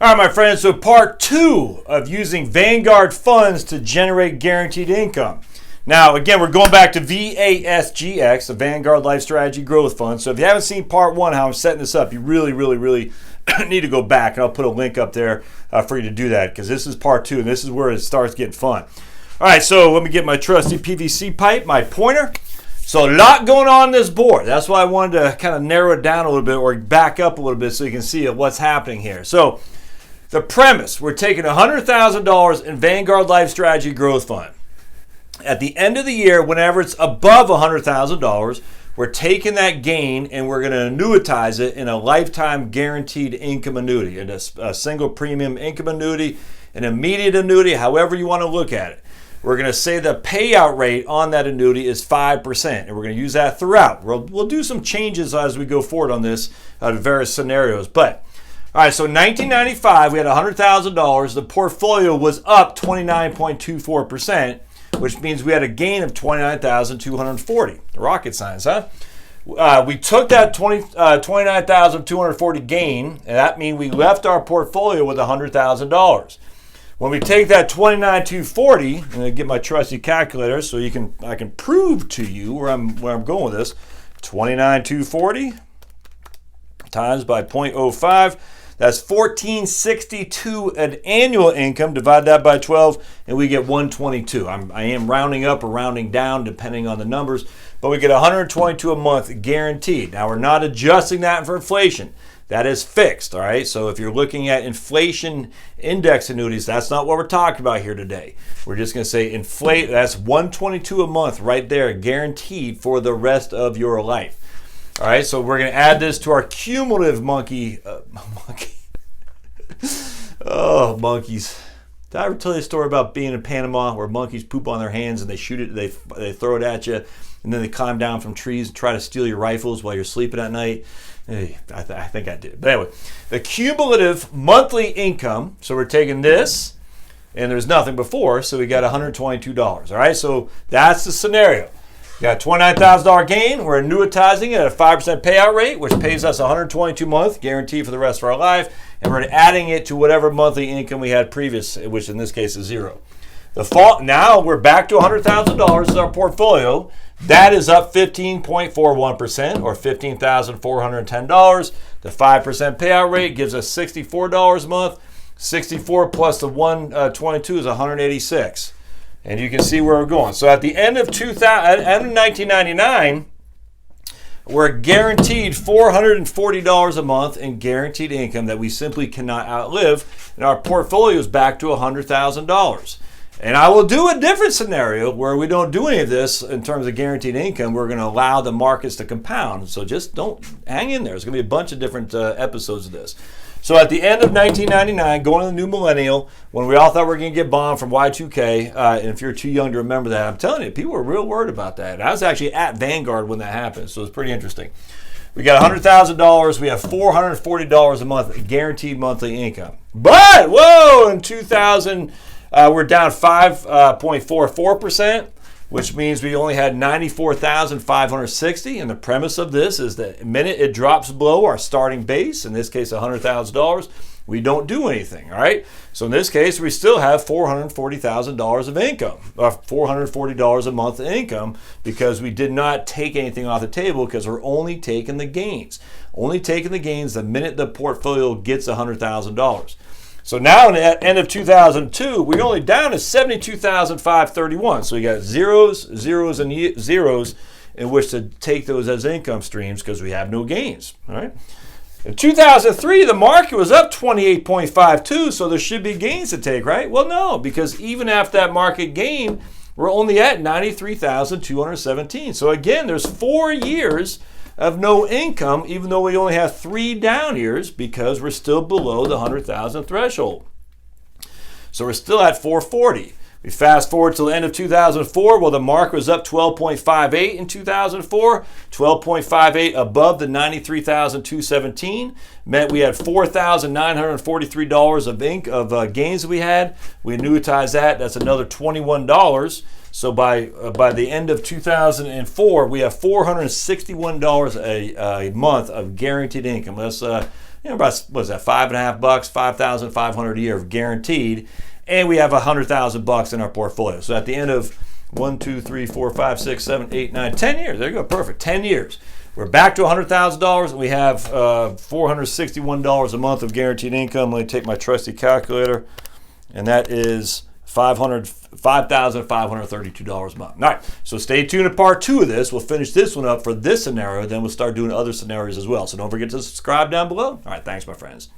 All right, my friends, so part 2 of using Vanguard funds to generate guaranteed income. Now, again, we're going back to VASGX, the Vanguard Life Strategy Growth Fund. So if you haven't seen part 1, how I'm setting this up, you really need to go back, and I'll put a link up there for you to do that, because this is part 2, and this is where it starts getting fun. All right, so let me get my trusty PVC pipe, my pointer. So a lot going on this board. That's why I wanted to kind of narrow it down a little bit, or back up a little bit so you can see what's happening here. So the premise, we're taking $100,000 in Vanguard Life Strategy Growth Fund. At the end of the year, whenever it's above $100,000, we're taking that gain and we're going to annuitize it in a lifetime guaranteed income annuity, in a single premium income annuity, an immediate annuity, however you want to look at it. We're going to say the payout rate on that annuity is 5%, and we're going to use that throughout. We'll do some changes as we go forward on this to various scenarios, but all right, so in 1995, we had $100,000. The portfolio was up 29.24%, which means we had a gain of $29,240. Rocket science, huh? We took that $29,240 gain, and that means we left our portfolio with $100,000. When we take that $29,240, I'm going to get my trusty calculator so I can prove to you where I'm going with this. $29,240 times by 0.05. That's $1,462 an annual income. Divide that by 12, and we get $122. I am rounding up or rounding down depending on the numbers, but we get $122 a month guaranteed. Now, we're not adjusting that for inflation. That is fixed, all right? So if you're looking at inflation index annuities, that's not what we're talking about here today. We're just going to say inflate. That's $122 a month right there, guaranteed for the rest of your life. All right, so we're going to add this to our cumulative monkey. Oh, monkeys. Did I ever tell you a story about being in Panama where monkeys poop on their hands and they shoot it, they throw it at you, and then they climb down from trees and try to steal your rifles while you're sleeping at night? I think I did. But anyway, the cumulative monthly income, so we're taking this, and there's nothing before, so we got $122. All right, so that's the scenario. You got a $29,000 gain. We're annuitizing it at a 5% payout rate, which pays us $122 a month, guaranteed for the rest of our life. And we're adding it to whatever monthly income we had previous, which in this case is zero. Now we're back to $100,000 as our portfolio. That is up 15.41%, or $15,410. The 5% payout rate gives us $64 a month. 64 plus the 122 is $186. And you can see where we're going. So at the end of 1999, we're guaranteed $440 a month in guaranteed income that we simply cannot outlive. And our portfolio is back to $100,000. And I will do a different scenario where we don't do any of this in terms of guaranteed income. We're going to allow the markets to compound. So just don't hang in there. There's going to be a bunch of different episodes of this. So at the end of 1999, going to the new millennial, when we all thought we were going to get bombed from Y2K, and if you're too young to remember that, I'm telling you, people were real worried about that. And I was actually at Vanguard when that happened, so it's pretty interesting. We got $100,000. We have $440 a month guaranteed monthly income. But, whoa, in 2000, we're down 5.44%. Which means we only had $94,560. And the premise of this is that the minute it drops below our starting base, in this case $100,000, we don't do anything, all right? So in this case, we still have $440,000 of income, or $440 a month of income, because we did not take anything off the table, because we're only taking the gains. Only taking the gains the minute the portfolio gets $100,000. So now at the end of 2002, we're only down to $72,531. So we got zeros, and zeros in which to take those as income streams because we have no gains. All right. In 2003, the market was up 28.52, so there should be gains to take, right? Well, no, because even after that market gain, we're only at 93,217. So again, there's 4 years of no income, even though we only have 3 down years, because we're still below the 100,000 threshold. So we're still at 440. We fast forward to the end of 2004. Well, the market was up 12.58 in 2004, 12.58 above the 93,217. Meant we had $4,943 of gains that we had. We annuitized that. That's another $21. So by the end of 2004, we have $461 a month of guaranteed income. Let's about, what is that, $5.50, 5,500 a year of guaranteed, and we have $100,000 in our portfolio. So at the end of 1, 2, 3, 4, 5, 6, 7, 8, 9, 10 years, there you go, perfect, 10 years. We're back to $100,000, and we have $461 a month of guaranteed income. Let me take my trusty calculator, and that is $5,532 a month. All right, so stay tuned to part 2 of this. We'll finish this one up for this scenario, then we'll start doing other scenarios as well. So don't forget to subscribe down below. All right, thanks, my friends.